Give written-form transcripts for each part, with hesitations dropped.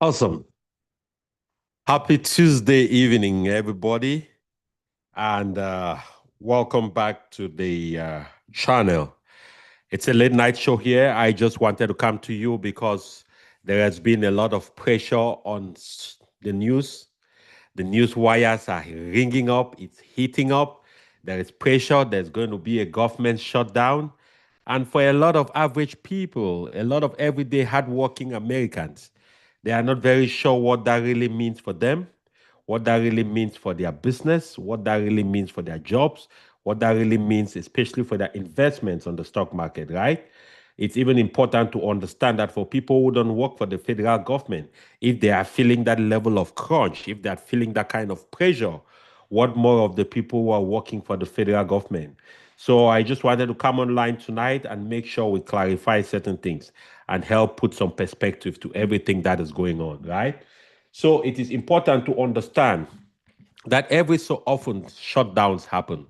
Awesome. Happy Tuesday evening, everybody, and welcome back to the channel. It's a late night show here. I just wanted to come to you because there has been a lot of pressure on the news. The news wires are ringing up, it's heating up. There is pressure, there's going to be a government shutdown. And for a lot of average people, a lot of everyday hardworking Americans, they are not very sure what that really means for them, what that really means for their business, what that really means for their jobs, what that really means, especially for their investments on the stock market, right? It's even important to understand that for people who don't work for the federal government, if they are feeling that level of crunch, if they are feeling that kind of pressure, what more of the people who are working for the federal government? So I just wanted to come online tonight and make sure we clarify certain things and help put some perspective to everything that is going on, right? So it is important to understand that every so often shutdowns happen.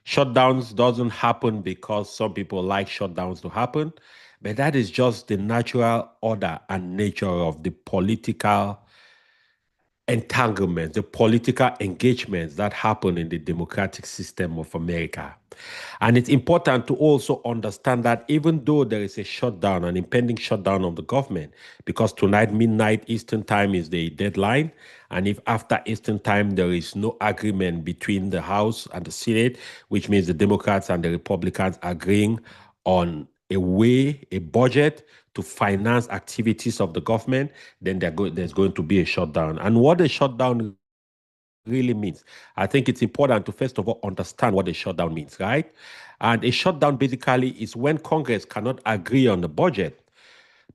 Shutdowns doesn't happen because some people like shutdowns to happen, but that is just the natural order and nature of the political entanglements, the political engagements that happen in the democratic system of America. And it's important to also understand that even though there is a shutdown, an impending shutdown of the government, because tonight, midnight Eastern time is the deadline. And if after Eastern time there is no agreement between the House and the Senate, which means the Democrats and the Republicans agreeing on a way, a budget to finance activities of the government, then there's going to be a shutdown. And what a shutdown really means, I think it's important to first of all understand what a shutdown means, right? And a shutdown basically is when Congress cannot agree on the budget,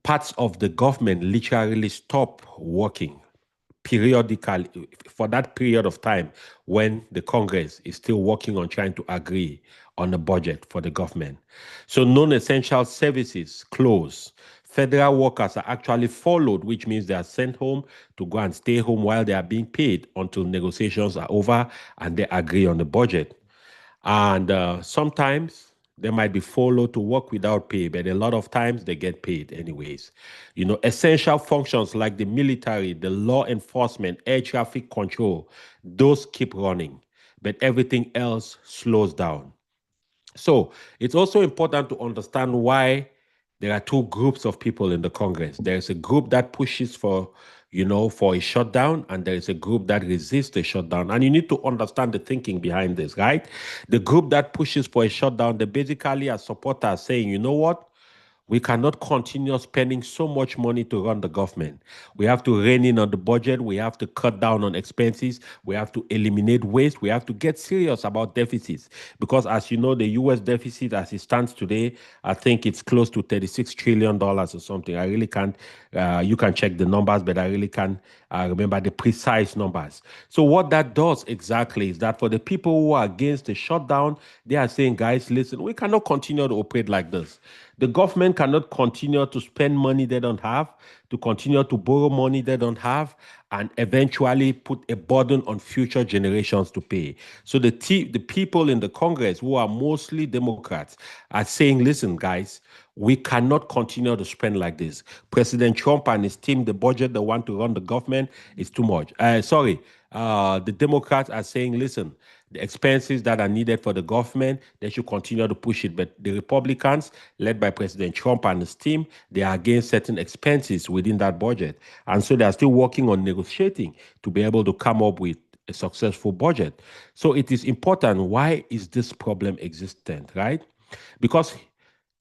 parts of the government literally stop working periodically for that period of time when the Congress is still working on trying to agree on a budget for the government. So non-essential services close. Federal workers are actually followed, which means they are sent home to go and stay home while they are being paid until negotiations are over and they agree on the budget. And sometimes they might be followed to work without pay, but a lot of times they get paid anyways. Essential functions like the military, the law enforcement, air traffic control, those keep running, but everything else slows down. So it's also important to understand why there are two groups of people in the Congress. There's a group that pushes for a shutdown, and there is a group that resists a shutdown. And you need to understand the thinking behind this, right? The group that pushes for a shutdown, they basically are supporters saying, you know what? We cannot continue spending so much money to run the government. We have to rein in on the budget. We have to cut down on expenses. We have to eliminate waste. We have to get serious about deficits. Because as you know, the US deficit as it stands today, I think it's close to $36 trillion or something. I really can't, you can check the numbers, but I really can't remember the precise numbers. So what that does exactly is that for the people who are against the shutdown, they are saying, guys, listen, we cannot continue to operate like this. The government cannot continue to spend money they don't have, to continue to borrow money they don't have, and eventually put a burden on future generations to pay. So the people in the Congress, who are mostly Democrats, are saying, listen, guys, we cannot continue to spend like this. President Trump and his team, the budget they want to run the government is too much. The Democrats are saying, listen, the expenses that are needed for the government, they should continue to push it. But the Republicans, led by President Trump and his team, they are against certain expenses within that budget. And so they are still working on negotiating to be able to come up with a successful budget. So it is important. Why is this problem existent, right? Because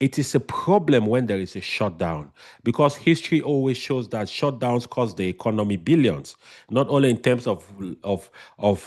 it is a problem when there is a shutdown, because history always shows that shutdowns cost the economy billions, not only in terms of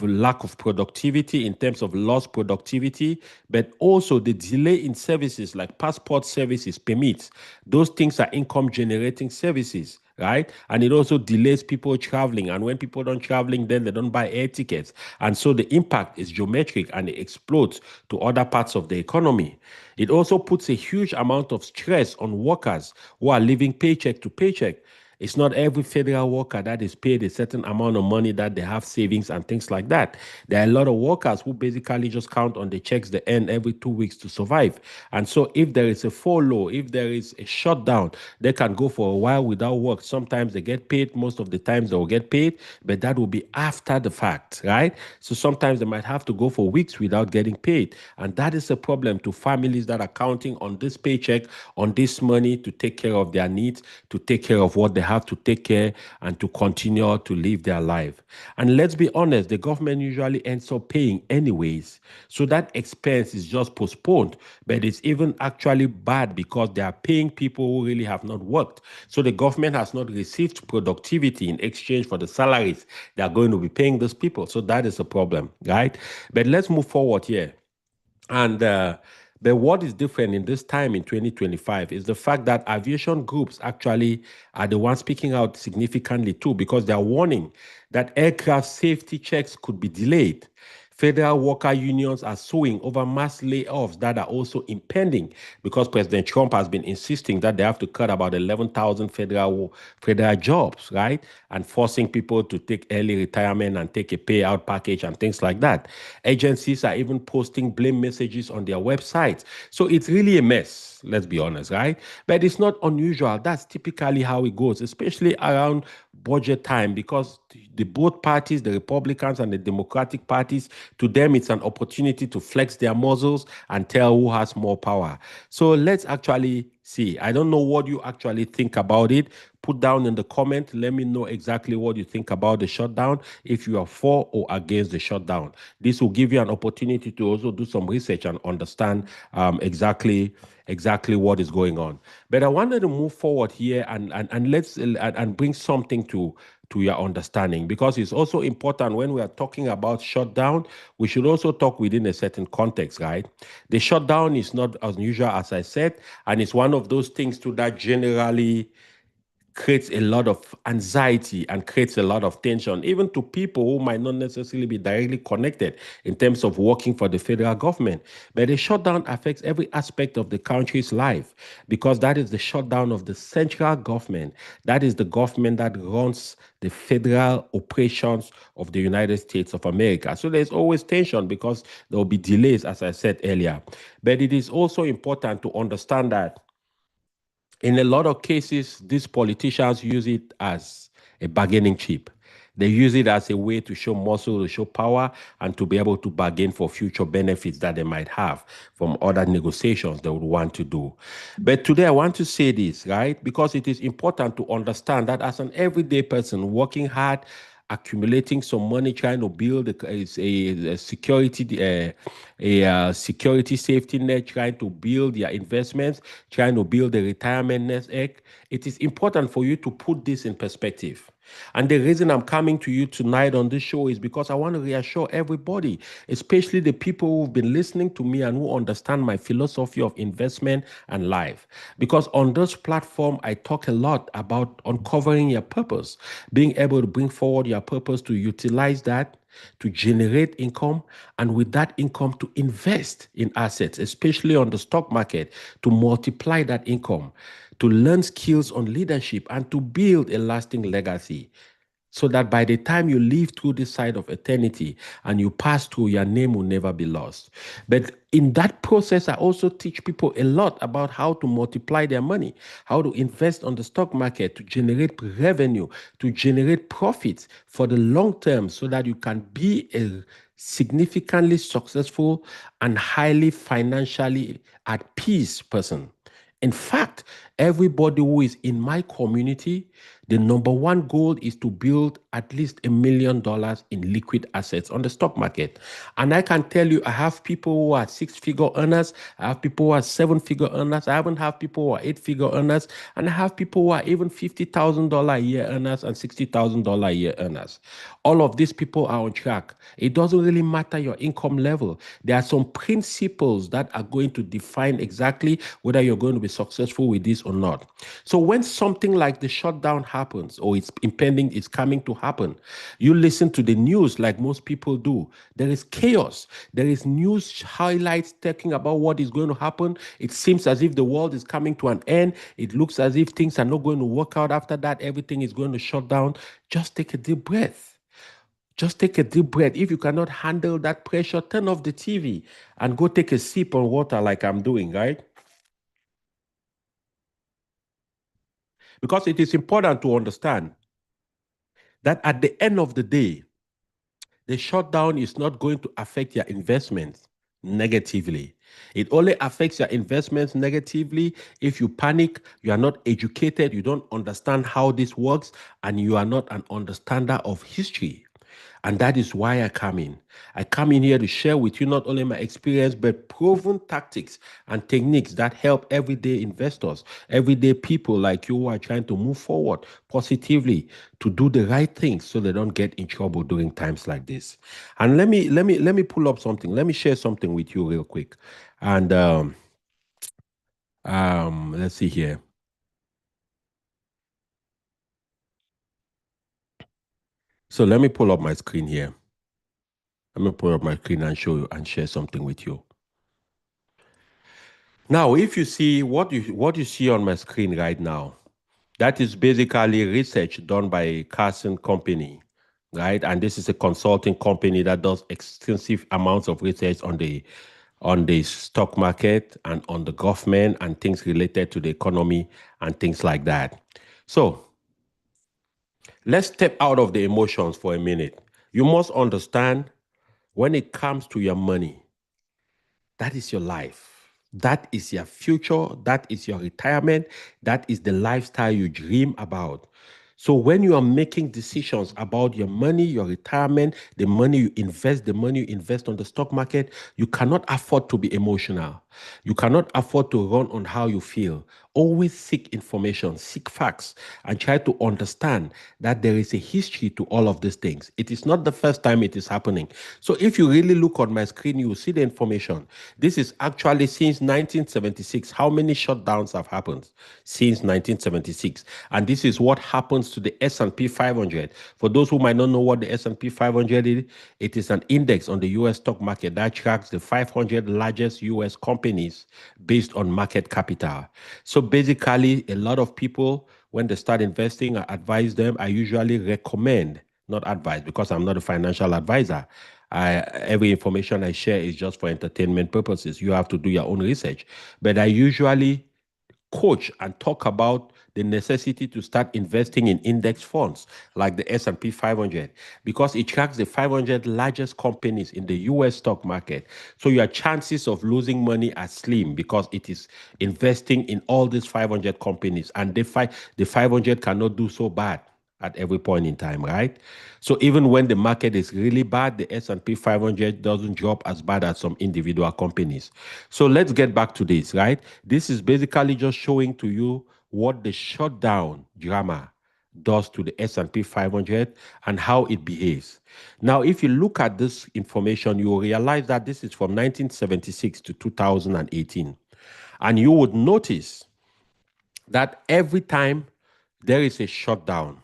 lack of productivity, in terms of lost productivity, but also the delay in services like passport services, permits. Those things are income generating services, right? And it also delays people traveling. And when people don't traveling, then they don't buy air tickets. And so the impact is geometric and it explodes to other parts of the economy. It also puts a huge amount of stress on workers who are living paycheck to paycheck. It's not every federal worker that is paid a certain amount of money that they have savings and things like that. There are a lot of workers who basically just count on the checks they earn every 2 weeks to survive. And so if there is a follow, if there is a shutdown, they can go for a while without work. Sometimes they get paid, most of the times they will get paid, but that will be after the fact, right? So sometimes they might have to go for weeks without getting paid. And that is a problem to families that are counting on this paycheck, on this money to take care of their needs, to take care of what they have to take care, and to continue to live their life. And let's be honest, the government usually ends up paying anyways. So that expense is just postponed, but it's even actually bad because they are paying people who really have not worked. So the government has not received productivity in exchange for the salaries they are going to be paying those people. So that is a problem, right? But let's move forward here. And but what is different in this time in 2025 is the fact that aviation groups actually are the ones speaking out significantly too, because they are warning that aircraft safety checks could be delayed. Federal worker unions are suing over mass layoffs that are also impending because President Trump has been insisting that they have to cut about 11,000 federal jobs, right? And forcing people to take early retirement and take a payout package and things like that. Agencies are even posting blame messages on their websites. So it's really a mess, let's be honest, right? But it's not unusual. That's typically how it goes, especially around budget time, because the both parties, the Republicans and the Democratic parties, to them it's an opportunity to flex their muscles and tell who has more power. So let's actually see. I don't know what you actually think about it. Put down in the comment. Let me know exactly what you think about the shutdown, if you are for or against the shutdown. This will give you an opportunity to also do some research and understand exactly what is going on. But I wanted to move forward here and let's and bring something to your understanding, because it's also important when we are talking about shutdown, we should also talk within a certain context, right? The shutdown is not unusual, as I said, and it's one of those things too that generally creates a lot of anxiety and creates a lot of tension, even to people who might not necessarily be directly connected in terms of working for the federal government. But the shutdown affects every aspect of the country's life, because that is the shutdown of the central government. That is the government that runs the federal operations of the United States of America. So there's always tension because there will be delays, as I said earlier. But it is also important to understand that in a lot of cases, these politicians use it as a bargaining chip. They use it as a way to show muscle, to show power, and to be able to bargain for future benefits that they might have from other negotiations they would want to do. But today I want to say this, right? Because it is important to understand that as an everyday person working hard, accumulating some money, trying to build a security safety net, trying to build your investments, trying to build a retirement nest egg. It is important for you to put this in perspective. And the reason I'm coming to you tonight on this show is because I want to reassure everybody, especially the people who've been listening to me and who understand my philosophy of investment and life. Because on this platform, I talk a lot about uncovering your purpose, being able to bring forward your purpose, to utilize that to generate income, and with that income to invest in assets, especially on the stock market, to multiply that income, to learn skills on leadership, and to build a lasting legacy, so that by the time you live through this side of eternity and you pass through, your name will never be lost. But in that process, I also teach people a lot about how to multiply their money, how to invest on the stock market to generate revenue, to generate profits for the long term, so that you can be a significantly successful and highly financially at peace person. In fact, everybody who is in my community, the number one goal is to build at least $1 million in liquid assets on the stock market. And I can tell you, I have people who are six-figure earners, I have people who are seven-figure earners, I even have people who are eight-figure earners, and I have people who are even $50,000 a year earners and $60,000 a year earners. All of these people are on track. It doesn't really matter your income level. There are some principles that are going to define exactly whether you're going to be successful with this or not. So when something like the shutdown happens, happens or it's impending, it's coming to happen. You listen to the news like most people do. There is chaos. There is news highlights talking about what is going to happen. It seems as if the world is coming to an end. It looks as if things are not going to work out after that. Everything is going to shut down. Just take a deep breath. Just take a deep breath. If you cannot handle that pressure, turn off the TV and go take a sip on water like I'm doing, right? Because it is important to understand that at the end of the day, the shutdown is not going to affect your investments negatively. It only affects your investments negatively if you panic, you are not educated, you don't understand how this works, and you are not an understander of history. And that is why I come in. I come in here to share with you not only my experience, but proven tactics and techniques that help everyday investors, everyday people like you who are trying to move forward positively to do the right things so they don't get in trouble during times like this. And let me pull up something. Let me share something with you real quick. And let's see here. So let me pull up my screen here. Let me pull up my screen and show you and share something with you. Now, if you see what you see on my screen right now, that is basically research done by a Carson company, right? And this is a consulting company that does extensive amounts of research on the stock market and on the government and things related to the economy and things like that. So let's step out of the emotions for a minute. You must understand when it comes to your money, that is your life. That is your future. That is your retirement. That is the lifestyle you dream about. So when you are making decisions about your money, your retirement, the money you invest on the stock market, you cannot afford to be emotional. You cannot afford to run on how you feel. Always seek information, seek facts, and try to understand that there is a history to all of these things. It is not the first time it is happening. So if you really look on my screen, you will see the information. This is actually since 1976. How many shutdowns have happened since 1976? And this is what happens to the S&P 500. For those who might not know what the S&P 500 is, it is an index on the US stock market that tracks the 500 largest US companies based on market capital. So basically, a lot of people, when they start investing, I advise them, I usually recommend, not advise, because I'm not a financial advisor. Every information I share is just for entertainment purposes. You have to do your own research. But I usually coach and talk about the necessity to start investing in index funds like the S&P 500 because it tracks the 500 largest companies in the US stock market. So your chances of losing money are slim because it is investing in all these 500 companies, and the 500 cannot do so bad at every point in time, right? So even when the market is really bad, the S&P 500 doesn't drop as bad as some individual companies. So let's get back to this, right? This is basically just showing to you what the shutdown drama does to the S&P 500 and how it behaves. Now, if you look at this information, you will realize that this is from 1976 to 2018. And you would notice that every time there is a shutdown,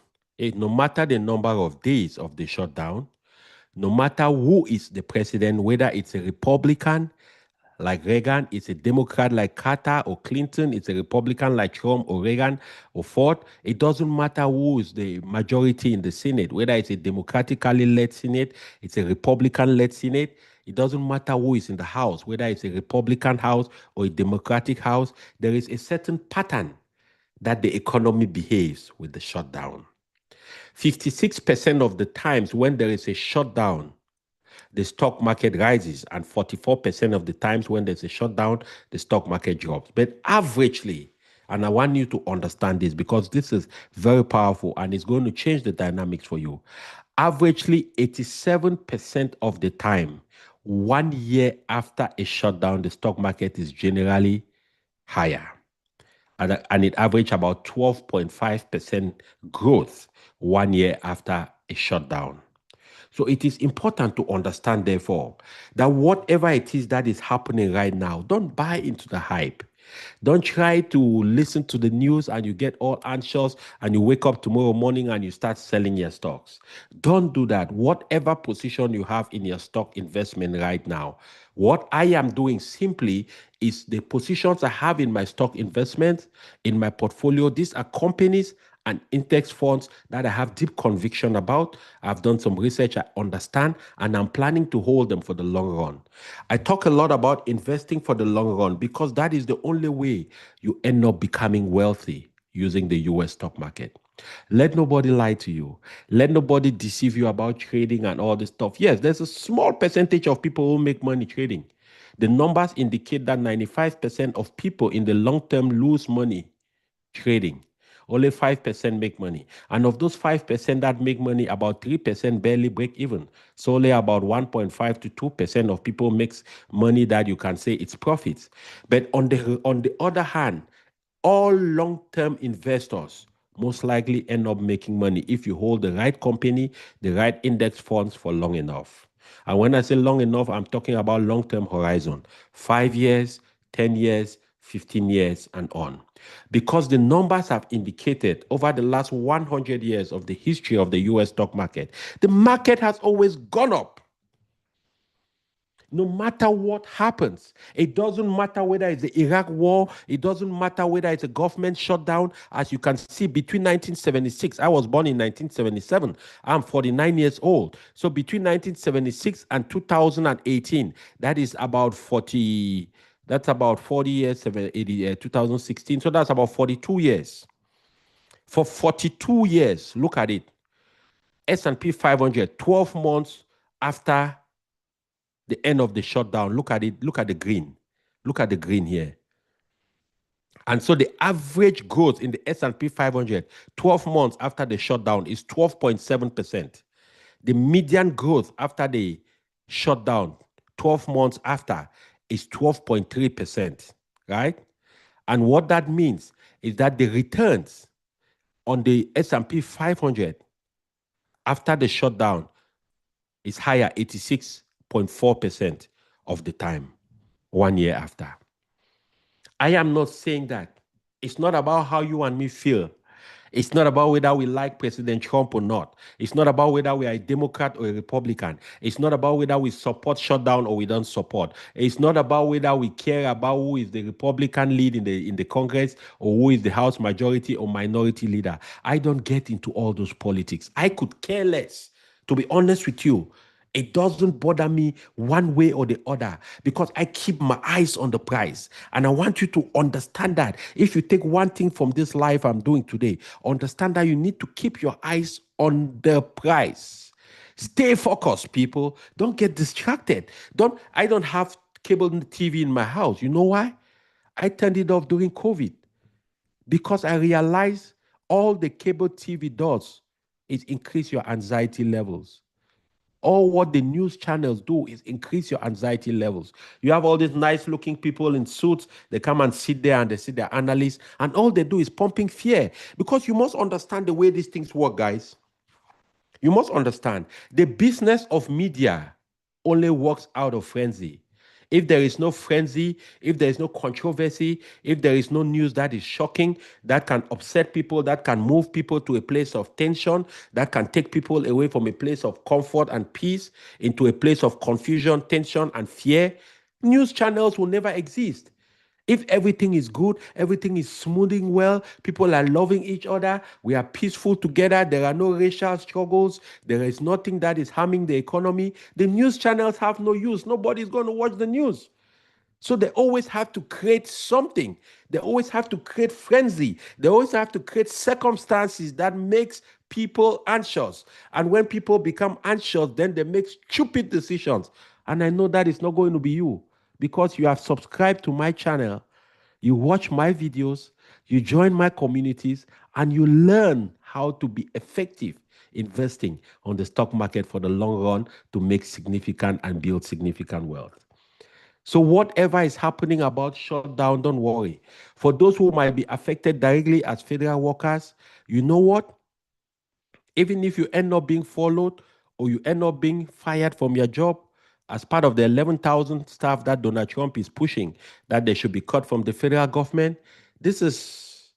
no matter the number of days of the shutdown, no matter who is the president, whether it's a Republican like Reagan, it's a Democrat like Carter or Clinton, it's a Republican like Trump or Reagan or Ford, it doesn't matter who is the majority in the Senate, whether it's a democratically led Senate, it's a Republican led Senate, it doesn't matter who is in the House, whether it's a Republican House or a Democratic House, there is a certain pattern that the economy behaves with the shutdown. 56% of the times when there is a shutdown, the stock market rises, and 44% of the times when there's a shutdown, the stock market drops. But averagely, and I want you to understand this because this is very powerful and it's going to change the dynamics for you. Averagely, 87% of the time, 1 year after a shutdown, the stock market is generally higher and it averaged about 12.5% growth 1 year after a shutdown. So it is important to understand, therefore, that whatever it is that is happening right now, don't buy into the hype. Don't try to listen to the news and you get all anxious and you wake up tomorrow morning and you start selling your stocks. Don't do that. Whatever position you have in your stock investment right now, what I am doing simply is the positions I have in my stock investments, in my portfolio, these are companies and index funds that I have deep conviction about. I've done some research, I understand, and I'm planning to hold them for the long run. I talk a lot about investing for the long run because that is the only way you end up becoming wealthy using the US stock market. Let nobody lie to you. Let nobody deceive you about trading and all this stuff. Yes, there's a small percentage of people who make money trading. The numbers indicate that 95% of people in the long term lose money trading. Only 5% make money. And of those 5% that make money, about 3% barely break even. So only about 1.5 to 2% of people makes money that you can say it's profits. But on the other hand, all long-term investors most likely end up making money if you hold the right company, the right index funds for long enough. And when I say long enough, I'm talking about long-term horizon, 5 years, 10 years, 15 years, and on. Because the numbers have indicated over the last 100 years of the history of the US stock market, the market has always gone up no matter what happens. It doesn't matter whether it's the Iraq war, it doesn't matter whether it's a government shutdown. As you can see, between 1976, I was born in 1977, I'm 49 years old. So between 1976 and 2018, that is about 40, that's about 40 years, 2016. So that's about 42 years. For 42 years, look at it. S&P 500, 12 months after the end of the shutdown. Look at it. Look at the green. Look at the green here. And so the average growth in the S&P 500 12 months after the shutdown is 12.7%. The median growth after the shutdown 12 months after is 12.3%, right? And what that means is that the returns on the S&P 500 after the shutdown is higher 86.4% of the time 1 year after. I am not saying that. It's not about how you and me feel. It's not about whether we like President Trump or not. It's not about whether we are a Democrat or a Republican. It's not about whether we support shutdown or we don't support. It's not about whether we care about who is the Republican lead in the Congress or who is the House majority or minority leader. I don't get into all those politics. I could care less, to be honest with you. It doesn't bother me one way or the other because I keep my eyes on the prize. And I want you to understand that if you take one thing from this life I'm doing today, understand that you need to keep your eyes on the prize. Stay focused, people. Don't get distracted. I don't have cable TV in my house. You know why? I turned it off during COVID because I realized all the cable TV does is increase your anxiety levels. All what the news channels do is increase your anxiety levels. You have all these nice looking people in suits. They come and sit there and they see their analysts, and all they do is pumping fear. Because you must understand the way these things work, guys. You must understand the business of media only works out of frenzy. If there is no frenzy, if there is no controversy, if there is no news that is shocking, that can upset people, that can move people to a place of tension, that can take people away from a place of comfort and peace into a place of confusion, tension, and fear, news channels will never exist. If everything is good, everything is smoothing well, people are loving each other, we are peaceful together, there are no racial struggles, there is nothing that is harming the economy, the news channels have no use. Nobody's going to watch the news. So they always have to create something. They always have to create frenzy. They always have to create circumstances that makes people anxious. And when people become anxious, then they make stupid decisions. And I know that is not going to be you because you have subscribed to my channel, you watch my videos, you join my communities, and you learn how to be effective investing on the stock market for the long run to make significant and build significant wealth. So whatever is happening about shutdown, don't worry. For those who might be affected directly as federal workers, you know what? Even if you end up being followed or you end up being fired from your job, as part of the 11,000 staff that Donald Trump is pushing that they should be cut from the federal government. This is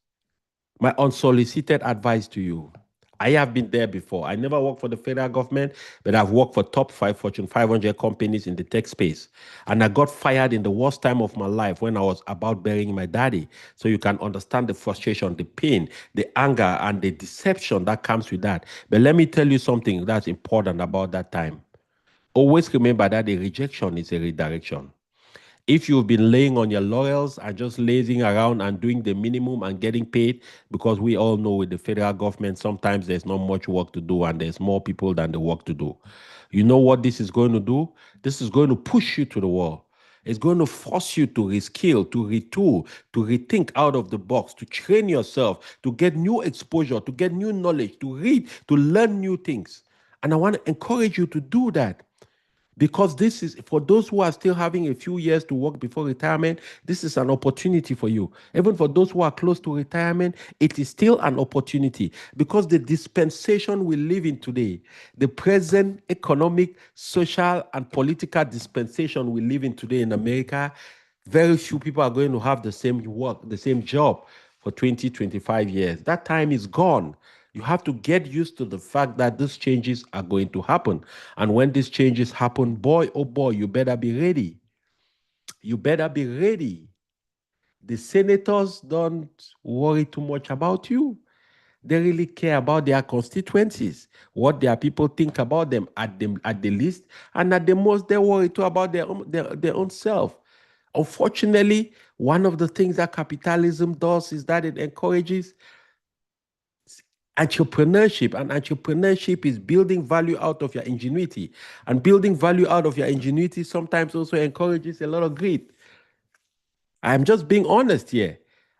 my unsolicited advice to you. I have been there before. I never worked for the federal government, but I've worked for top five Fortune 500 companies in the tech space. And I got fired in the worst time of my life when I was about burying my daddy. So you can understand the frustration, the pain, the anger, and the deception that comes with that. But let me tell you something that's important about that time. Always remember that a rejection is a redirection. If you've been laying on your laurels and just lazing around and doing the minimum and getting paid, because we all know with the federal government, sometimes there's not much work to do and there's more people than the work to do. You know what this is going to do? This is going to push you to the wall. It's going to force you to reskill, to retool, to rethink out of the box, to train yourself, to get new exposure, to get new knowledge, to read, to learn new things. And I want to encourage you to do that. Because this is for those who are still having a few years to work before retirement, this is an opportunity for you. Even for those who are close to retirement, it is still an opportunity because the dispensation we live in today, the present economic, social, and political dispensation we live in today in America, very few people are going to have the same work, the same job for 20, 25 years. That time is gone. You have to get used to the fact that these changes are going to happen. And when these changes happen, boy, oh boy, you better be ready. You better be ready. The senators don't worry too much about you. They really care about their constituencies, what their people think about them at the least, and at the most, they worry too about their own self. Unfortunately, one of the things that capitalism does is that it encourages entrepreneurship, and entrepreneurship is building value out of your ingenuity, and building value out of your ingenuity sometimes also encourages a lot of greed. I'm just being honest here.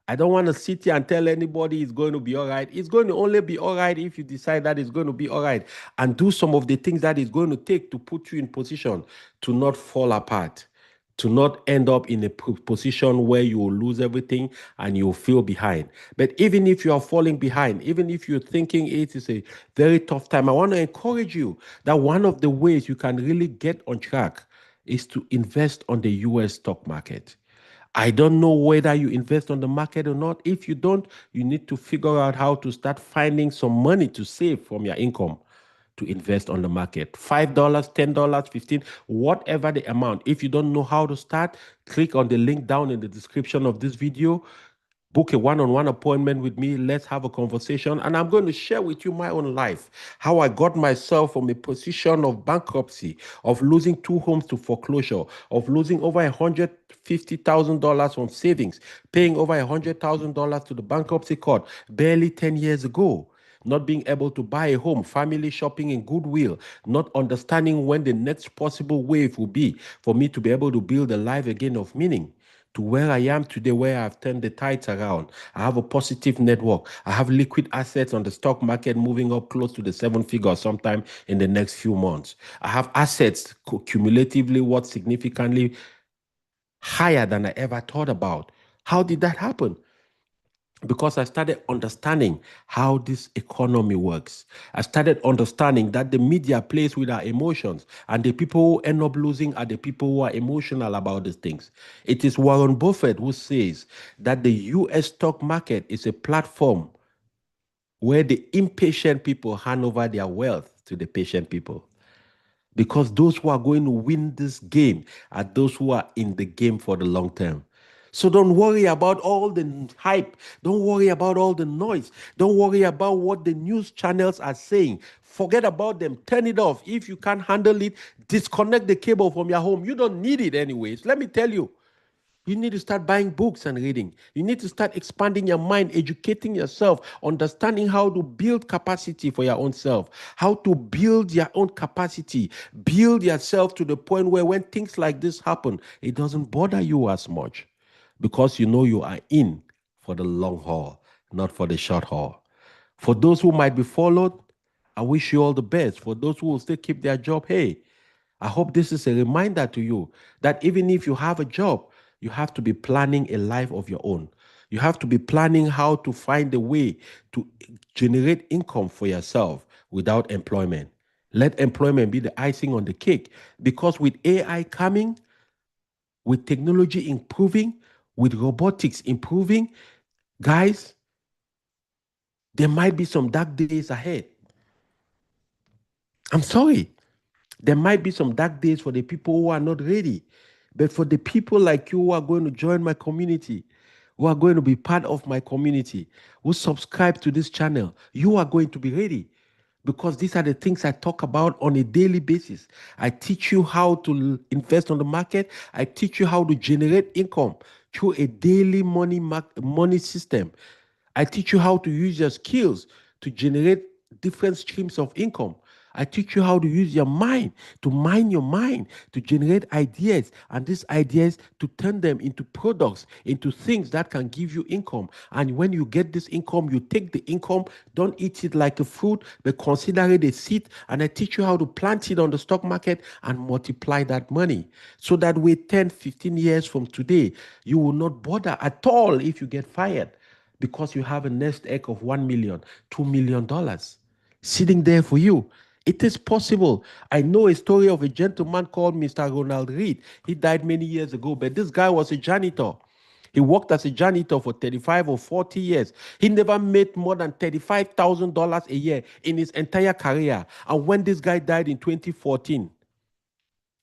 I don't want to sit here and tell anybody it's going to be all right. It's going to only be all right if you decide that it's going to be all right and do some of the things that it's going to take to put you in position to not fall apart, to not end up in a position where you will lose everything and you'll feel behind. But even if you are falling behind, even if you're thinking it is a very tough time, I want to encourage you that one of the ways you can really get on track is to invest on the US stock market. I don't know whether you invest on the market or not. If you don't, you need to figure out how to start finding some money to save from your income to invest on the market. $5, $10, 15, whatever the amount. If you don't know how to start, click on the link down in the description of this video. Book a one-on-one appointment with me. Let's have a conversation. And I'm going to share with you my own life, how I got myself from a position of bankruptcy, of losing two homes to foreclosure, of losing over $150,000 on savings, paying over $100,000 to the bankruptcy court barely 10 years ago, not being able to buy a home, family shopping in goodwill, not understanding when the next possible wave will be for me to be able to build a life again of meaning, to where I am today, where I've turned the tides around. I have a positive network. I have liquid assets on the stock market moving up close to the seven figures sometime in the next few months. I have assets cumulatively worth significantly higher than I ever thought about. How did that happen? Because I started understanding how this economy works. I started understanding that the media plays with our emotions, and the people who end up losing are the people who are emotional about these things. It is Warren Buffett who says that the US stock market is a platform where the impatient people hand over their wealth to the patient people. Because those who are going to win this game are those who are in the game for the long term. So don't worry about all the hype. Don't worry about all the noise. Don't worry about what the news channels are saying. Forget about them. Turn it off. If you can't handle it, disconnect the cable from your home. You don't need it anyways. Let me tell you. You need to start buying books and reading. You need to start expanding your mind, educating yourself, understanding how to build capacity for your own self, how to build your own capacity, build yourself to the point where when things like this happen, it doesn't bother you as much because you know you are in for the long haul, not for the short haul. For those who might be followed, I wish you all the best. For those who will still keep their job, hey, I hope this is a reminder to you that even if you have a job, you have to be planning a life of your own. You have to be planning how to find a way to generate income for yourself without employment. Let employment be the icing on the cake. Because with AI coming, with technology improving, with robotics improving, guys, there might be some dark days ahead. I'm sorry. There might be some dark days for the people who are not ready. But for the people like you who are going to join my community, who are going to be part of my community, who subscribe to this channel, you are going to be ready. Because these are the things I talk about on a daily basis. I teach you how to invest on the market. I teach you how to generate income through a daily money system. I teach you how to use your skills to generate different streams of income. I teach you how to use your mind, to mine your mind, to generate ideas, and these ideas to turn them into products, into things that can give you income. And when you get this income, you take the income, don't eat it like a fruit, but consider it a seed. And I teach you how to plant it on the stock market and multiply that money so that with 10, 15 years from today, you will not bother at all if you get fired because you have a nest egg of 1 million, $2 million sitting there for you. It is possible. I know a story of a gentleman called Mr. Ronald Reed. He died many years ago, but this guy was a janitor. He worked as a janitor for 35 or 40 years. He never made more than $35,000 a year in his entire career. And when this guy died in 2014,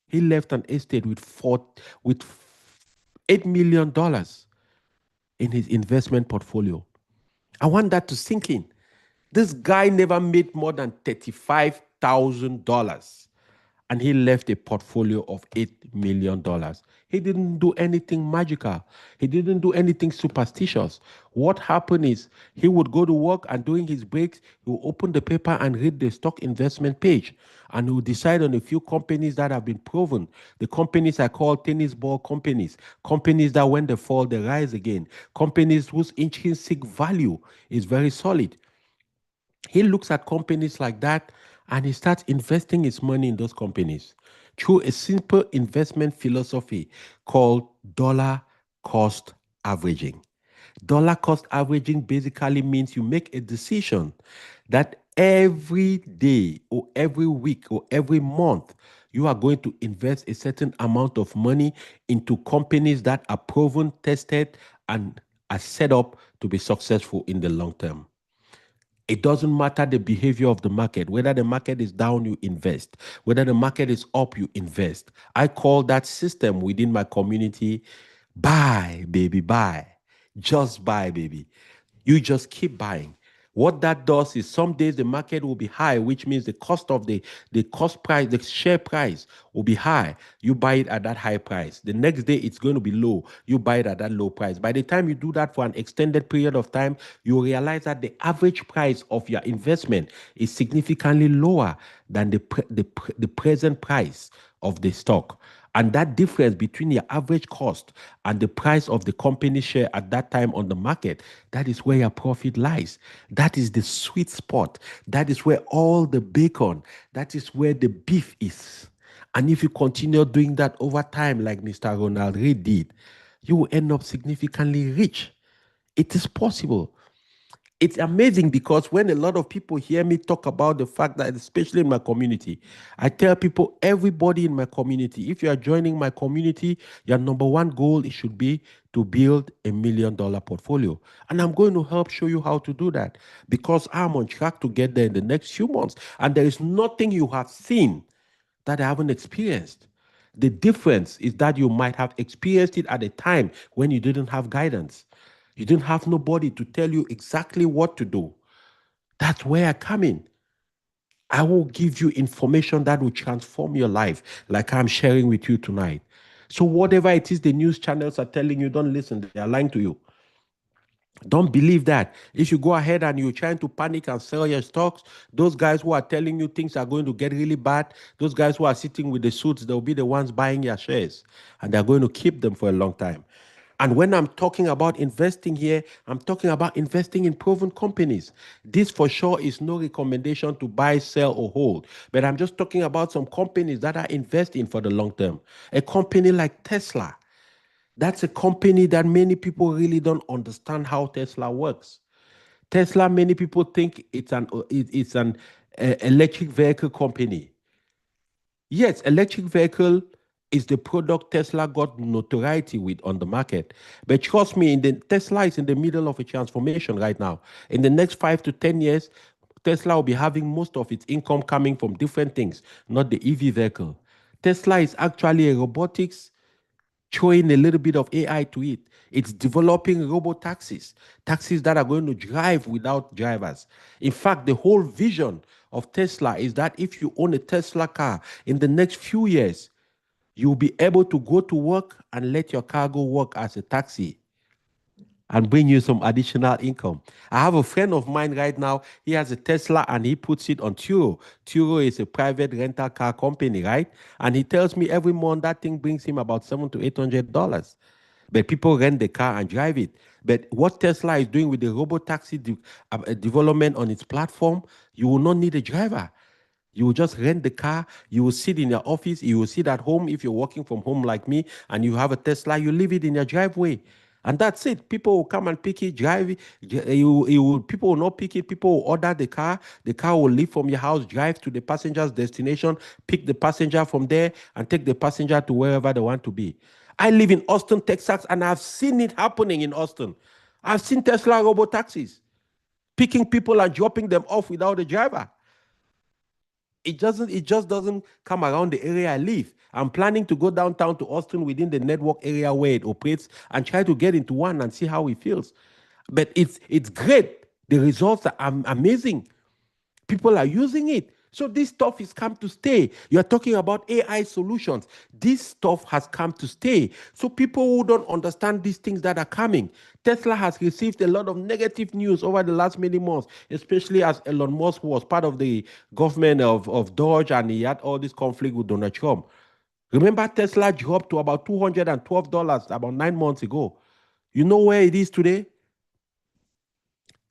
he left an estate with $8 million in his investment portfolio. I want that to sink in. This guy never made more than $35,000 and he left a portfolio of $8 million. He didn't do anything magical. He didn't do anything superstitious. What happened is he would go to work and during his breaks, he would open the paper and read the stock investment page. And he would decide on a few companies that have been proven. The companies I call tennis ball companies. Companies that when they fall, they rise again. Companies whose intrinsic value is very solid. He looks at companies like that and he starts investing his money in those companies through a simple investment philosophy called dollar cost averaging. Dollar cost averaging basically means you make a decision that every day or every week or every month you are going to invest a certain amount of money into companies that are proven, tested, and are set up to be successful in the long term. It doesn't matter the behavior of the market. Whether the market is down, you invest. Whether the market is up, you invest. I call that system within my community buy, baby, buy. Just buy, baby. You just keep buying. What that does is some days the market will be high, which means the cost of the cost price, the share price will be high. You buy it at that high price. The next day it's going to be low. You buy it at that low price. By the time you do that for an extended period of time, you realize that the average price of your investment is significantly lower than the present price of the stock. And that difference between your average cost and the price of the company share at that time on the market, that is where your profit lies. That is the sweet spot. That is where all the bacon, that is where the beef is. And if you continue doing that over time, like Mr. Ronald Reed did, you will end up significantly rich. It is possible. It's amazing because when a lot of people hear me talk about the fact that, especially in my community, I tell people, everybody in my community, if you are joining my community, your number one goal it should be to build $1 million portfolio. And I'm going to help show you how to do that because I'm on track to get there in the next few months. And there is nothing you have seen that I haven't experienced. The difference is that you might have experienced it at a time when you didn't have guidance. You didn't have nobody to tell you exactly what to do. That's where I come in. I will give you information that will transform your life, like I'm sharing with you tonight. So, whatever it is the news channels are telling you, don't listen. They are lying to you. Don't believe that. If you go ahead and you're trying to panic and sell your stocks, those guys who are telling you things are going to get really bad, those guys who are sitting with the suits, they'll be the ones buying your shares and they're going to keep them for a long time. And when I'm talking about investing here, I'm talking about investing in proven companies. This for sure is no recommendation to buy, sell, or hold. But I'm just talking about some companies that are investing for the long term. A company like Tesla. That's a company that many people really don't understand how Tesla works. Tesla, many people think it's an electric vehicle company. Yes, electric vehicle is the product Tesla got notoriety with on the market. But trust me, Tesla is in the middle of a transformation right now. In the next 5 to 10 years, Tesla will be having most of its income coming from different things, not the EV vehicle. Tesla is actually a robotics throwing a little bit of AI to it. It's developing robo taxis, taxis that are going to drive without drivers. In fact, the whole vision of Tesla is that if you own a Tesla car in the next few years, you'll be able to go to work and let your car go work as a taxi and bring you some additional income. I have a friend of mine right now. He has a Tesla and he puts it on Turo. Turo is a private rental car company, right? And he tells me every month that thing brings him about $700 to $800. But people rent the car and drive it. But what Tesla is doing with the robo taxi development on its platform, you will not need a driver. You will just rent the car. You will sit in your office. You will sit at home if you're working from home like me and you have a Tesla. You leave it in your driveway. And that's it. People will come and pick it, drive it. People will not pick it. People will order the car. The car will leave from your house, drive to the passenger's destination, pick the passenger from there, and take the passenger to wherever they want to be. I live in Austin, Texas, and I've seen it happening in Austin. I've seen Tesla robo taxis picking people and dropping them off without a driver. It just doesn't come around the area I live. I'm planning to go downtown to Austin within the network area where it operates and try to get into one and see how it feels. But it's great. The results are amazing. People are using it. So this stuff is come to stay. You're talking about AI solutions. This stuff has come to stay. So people who don't understand these things that are coming, Tesla has received a lot of negative news over the last many months, especially as Elon Musk was part of the government of Dodge and he had all this conflict with Donald Trump. Remember, Tesla dropped to about $212 about 9 months ago. You know where it is today?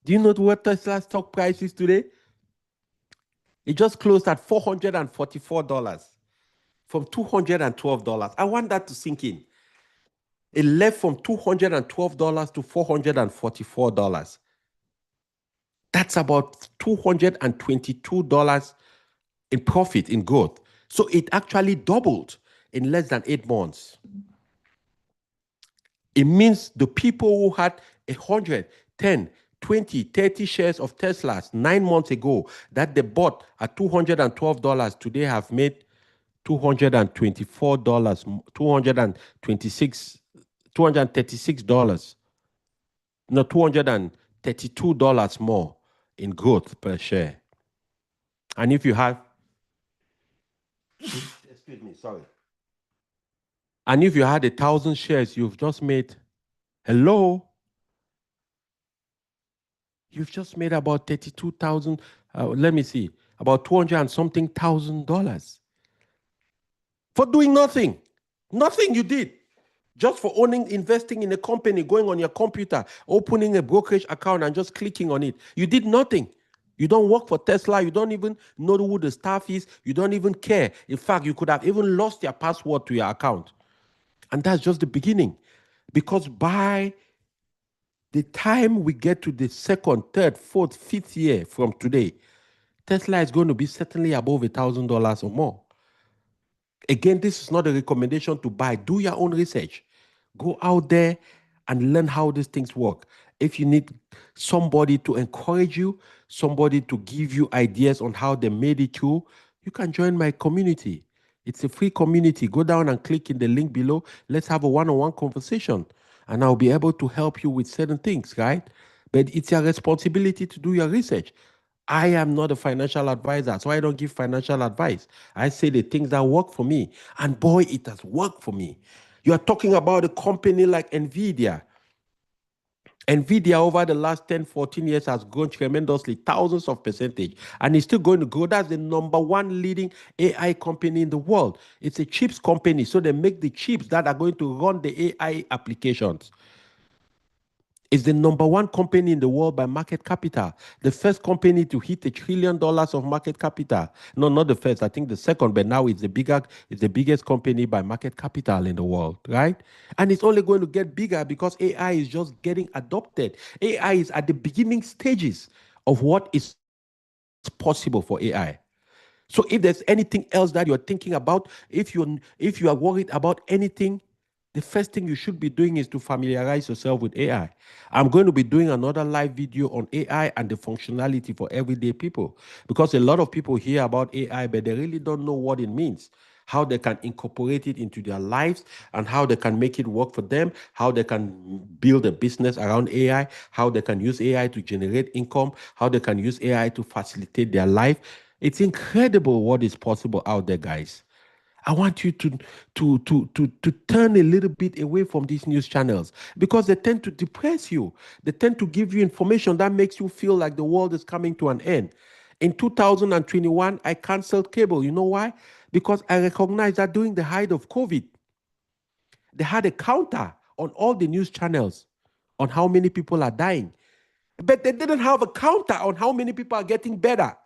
Do you know what Tesla stock price is today? It just closed at $444 from $212. I want that to sink in. It left from $212 to $444. That's about $222 in profit in growth. So it actually doubled in less than 8 months. It means the people who had 100, 10, 20, 30 shares of Teslas 9 months ago that they bought at $212 today have made $224, 226, $236, no, $232 more in growth per share. And if you have, excuse me, sorry. And if you had 1,000 shares, you've just made, hello? You've just made about 32,000, let me see, about 200 and something $1,000 for doing nothing. Nothing you did. Just for investing in a company, going on your computer, opening a brokerage account and just clicking on it. You did nothing. You don't work for Tesla. You don't even know who the staff is. You don't even care. In fact, you could have even lost your password to your account. And that's just the beginning. Because by the time we get to the second, third, fourth, fifth year from today, Tesla is going to be certainly above $1,000 or more. Again, this is not a recommendation to buy. Do your own research. Go out there and learn how these things work. If you need somebody to encourage you, somebody to give you ideas on how they made it through, you can join my community. It's a free community. Go down and click in the link below. Let's have a one-on-one conversation, and I'll be able to help you with certain things, right? But it's your responsibility to do your research. I am not a financial advisor, so I don't give financial advice. I say the things that work for me. And boy, it has worked for me. You are talking about a company like NVIDIA. NVIDIA over the last 10, 14 years has grown tremendously, thousands of percentage, and it's still going to grow. That's the number one leading AI company in the world. It's a chips company, so they make the chips that are going to run the AI applications. It's the number one company in the world by market capital. The first company to hit $1 trillion of market capital. No, not the first. I think the second, but now it's the biggest company by market capital in the world, right? And it's only going to get bigger because AI is just getting adopted. AI is at the beginning stages of what is possible for AI. So if there's anything else that you're thinking about, if you are worried about anything, the first thing you should be doing is to familiarize yourself with AI. I'm going to be doing another live video on AI and the functionality for everyday people, because a lot of people hear about AI, but they really don't know what it means, how they can incorporate it into their lives, and how they can make it work for them, how they can build a business around AI, how they can use AI to generate income, how they can use AI to facilitate their life. It's incredible what is possible out there, guys. I want you to turn a little bit away from these news channels, because they tend to depress you. They tend to give you information that makes you feel like the world is coming to an end. In 2021, I canceled cable. You know why? Because I recognized that during the height of COVID, they had a counter on all the news channels on how many people are dying, but they didn't have a counter on how many people are getting better.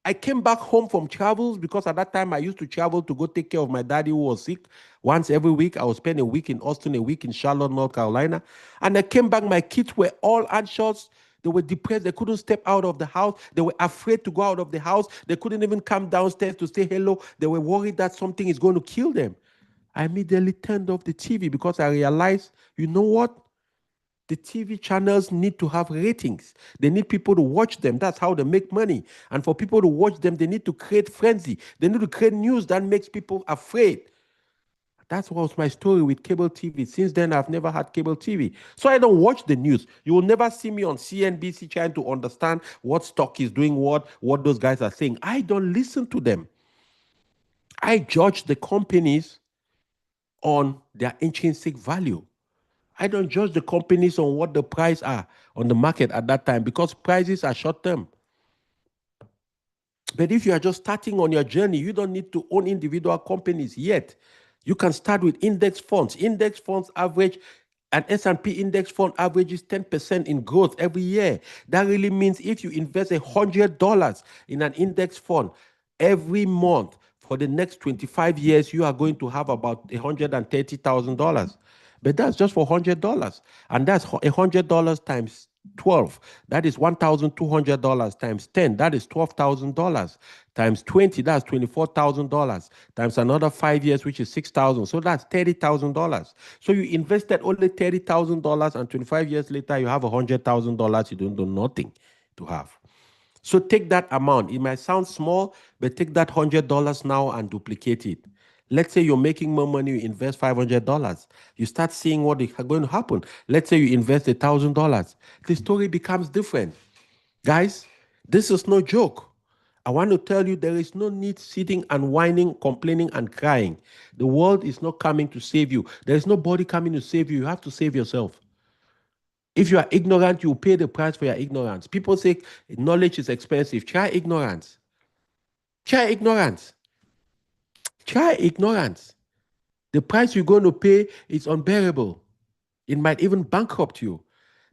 I came back home from travels, because at that time I used to travel to go take care of my daddy who was sick once every week. I would spend a week in Austin, a week in Charlotte, North Carolina. And I came back, my kids were all anxious. They were depressed. They couldn't step out of the house. They were afraid to go out of the house. They couldn't even come downstairs to say hello. They were worried that something is going to kill them. I immediately turned off the TV, because I realized, you know what? The TV channels need to have ratings. They need people to watch them. That's how they make money. And for people to watch them, they need to create frenzy. They need to create news that makes people afraid. That was my story with cable TV. Since then, I've never had cable TV. So I don't watch the news. You will never see me on CNBC trying to understand what stock is doing, what those guys are saying. I don't listen to them. I judge the companies on their intrinsic value. I don't judge the companies on what the price are on the market at that time, because prices are short term. But if you are just starting on your journey, you don't need to own individual companies yet. You can start with index funds. Index funds average, an S&P index fund averages 10% in growth every year. That really means if you invest $100 in an index fund every month for the next 25 years, you are going to have about $130,000. But that's just for $100. And that's $100 times 12. That is $1,200 times 10. That is $12,000 times 20. That's $24,000 times another 5 years, which is 6,000. So that's $30,000. So you invested only $30,000, and 25 years later, you have $100,000 you don't do nothing to have. So take that amount. It might sound small, but take that $100 now and duplicate it. Let's say you're making more money, you invest $500. You start seeing what is going to happen. Let's say you invest $1,000. The story becomes different. Guys, this is no joke. I want to tell you, there is no need sitting and whining, complaining, and crying. The world is not coming to save you. There is nobody coming to save you. You have to save yourself. If you are ignorant, you pay the price for your ignorance. People say knowledge is expensive. Try ignorance. Try ignorance. Try ignorance. The price you're going to pay is unbearable. It might even bankrupt you.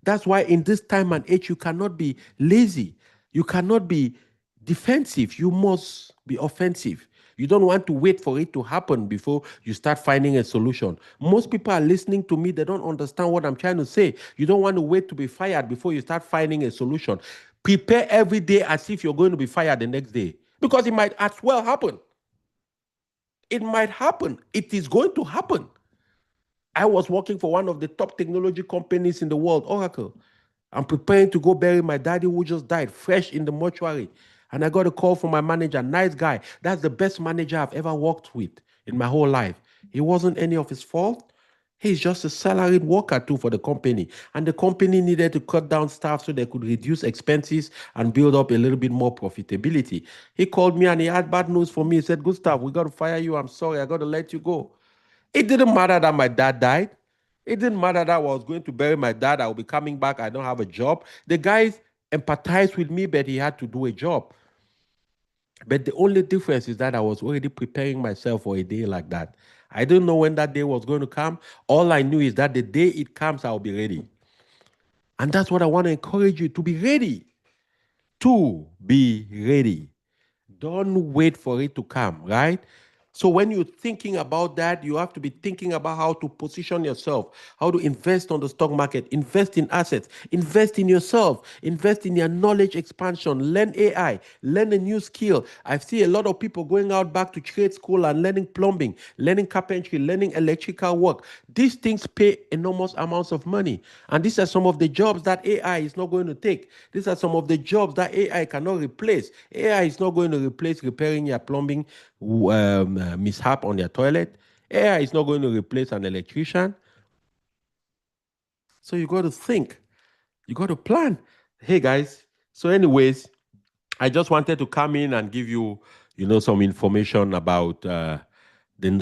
That's why in this time and age, you cannot be lazy. You cannot be defensive. You must be offensive. You don't want to wait for it to happen before you start finding a solution. Most people are listening to me. They don't understand what I'm trying to say. You don't want to wait to be fired before you start finding a solution. Prepare every day as if you're going to be fired the next day, because it might as well happen. It might happen. It is going to happen. I was working for one of the top technology companies in the world, Oracle. I'm preparing to go bury my daddy who just died, fresh in the mortuary. And I got a call from my manager, nice guy. That's the best manager I've ever worked with in my whole life. It wasn't any of his fault. He's just a salaried worker too for the company. And the company needed to cut down staff so they could reduce expenses and build up a little bit more profitability. He called me and he had bad news for me. He said, Gustav, we got to fire you. I'm sorry. I got to let you go. It didn't matter that my dad died. It didn't matter that I was going to bury my dad. I will be coming back. I don't have a job. The guy empathized with me, but he had to do a job. But the only difference is that I was already preparing myself for a day like that. I didn't know when that day was going to come. All I knew is that the day it comes, I'll be ready. And that's what I want to encourage you to be ready. To be ready. Don't wait for it to come, right? So when you're thinking about that, you have to be thinking about how to position yourself, how to invest on the stock market, invest in assets, invest in yourself, invest in your knowledge expansion, learn AI, learn a new skill. I see a lot of people going out back to trade school and learning plumbing, learning carpentry, learning electrical work. These things pay enormous amounts of money. And these are some of the jobs that AI is not going to take. These are some of the jobs that AI cannot replace. AI is not going to replace repairing your plumbing mishap on your toilet. AI is not going to replace an electrician. So you got to think, you got to plan. Hey guys, so anyways, I just wanted to come in and give you, some information about the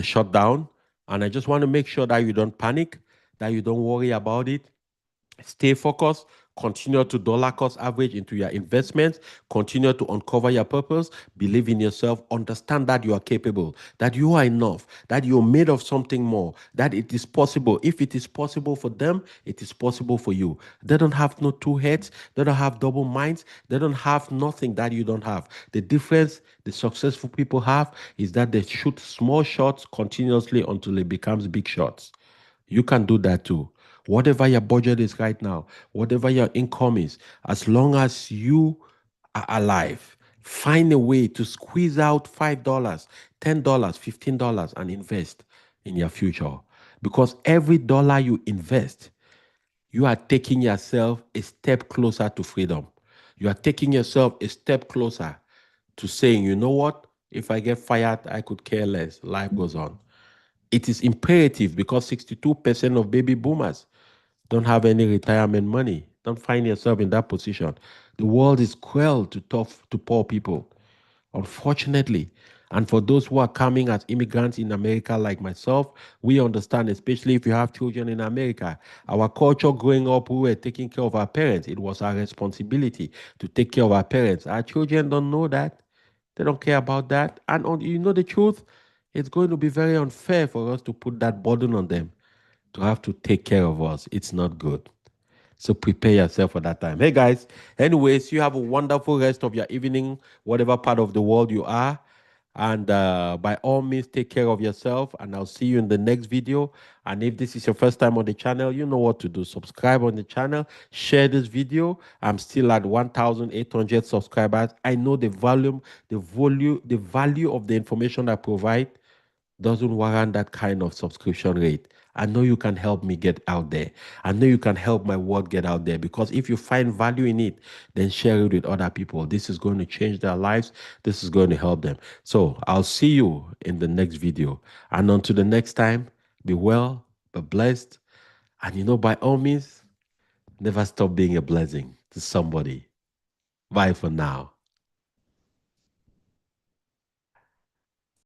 shutdown. And I just want to make sure that you don't panic, that you don't worry about it. Stay focused, continue to dollar cost average into your investments, continue to uncover your purpose, believe in yourself, understand that you are capable, that you are enough, that you're made of something more, that it is possible. If it is possible for them, it is possible for you. They don't have no two heads, they don't have double minds, they don't have nothing that you don't have. The difference the successful people have is that they shoot small shots continuously until it becomes big shots. You can do that too. Whatever your budget is right now, whatever your income is, as long as you are alive, find a way to squeeze out $5, $10, $15 and invest in your future. Because every dollar you invest, you are taking yourself a step closer to freedom. You are taking yourself a step closer to saying, you know what? If I get fired, I could care less. Life goes on. It is imperative because 62% of baby boomers don't have any retirement money. Don't find yourself in that position. The world is cruel to tough to poor people, unfortunately. And for those who are coming as immigrants in America, like myself, we understand, especially if you have children in America. Our culture growing up, we were taking care of our parents. It was our responsibility to take care of our parents. Our children don't know that. They don't care about that. And you know the truth? It's going to be very unfair for us to put that burden on them to have to take care of us. It's not good. So prepare yourself for that time. Hey guys, anyways, you have a wonderful rest of your evening, whatever part of the world you are. And by all means, take care of yourself. And I'll see you in the next video. And if this is your first time on the channel, you know what to do. Subscribe on the channel, share this video. I'm still at 1,800 subscribers. I know the value of the information I provide doesn't warrant that kind of subscription rate. I know you can help me get out there. I know you can help my word get out there because if you find value in it, then share it with other people. This is going to change their lives. This is going to help them. So I'll see you in the next video. And until the next time, be well, be blessed. And by all means, never stop being a blessing to somebody. Bye for now.